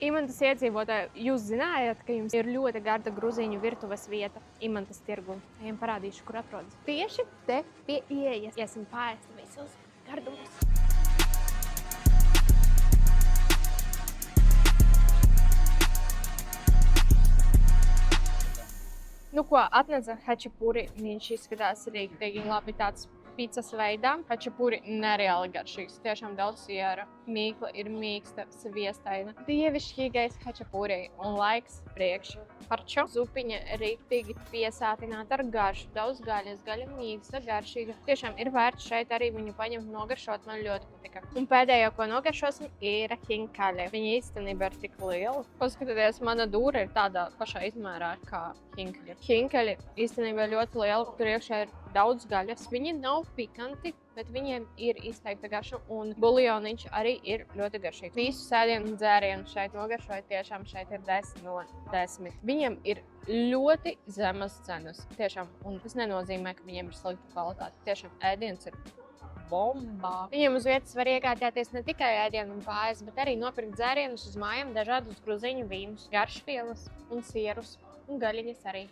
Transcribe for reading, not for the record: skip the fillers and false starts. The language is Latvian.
Imantas iedzīvotāji, jūs zinājāt, ka jums ir ļoti garda gruzīņu virtuves vieta Imantas tirgū? Ejam parādīšu, kur atrodas. Tieši te pie ieejas. Iesim pārēst visus gardumus. Nu ko, atnesa hačapuri, viņš izskatās rīktīgi labi tāds picas veidā. Hačapuri nereāli garšīgs, tiešām daudz siera. Mīkla ir mīksta, sviestaina. Dievišķīgais hačapuri un laiks priekš. Parčo zupiņa rīktīgi piesātināta ar garšu, daudz gaļas, gaļa mīksta, garšīga. Tiešām ir vērts šeit arī viņu paņemt, nogaršot, man ļoti patika. Un pēdējo, ko nogaršosim, ir hinkaļi. Viņa īstenībā ir tik liela. Paskatieties, mana dūra ir tādā pašā izmērā kā hinkaļi. Hinkaļi īstenībā ļoti liela, priekšā ir daudz gaļas. Viņi nav pikanti, bet viņiem ir izteikta garša, un buljoniņš arī ir ļoti garšīgs. Visu sēdienu un dzērienu šeit nogaršoju, tiešām šeit ir 10 no 10. Viņiem ir ļoti zemas cenas, tiešām, un tas nenozīmē, ka viņiem ir slikta kvalitāte. Tiešām ēdiens ir bombā. Viņiem uz vietas var iegādāties ne tikai ēdienu un pāris, bet arī nopirkt dzērienus uz mājām, dažādus gruzīņu vīnus, garšvielas un sierus un gaļiņas arī.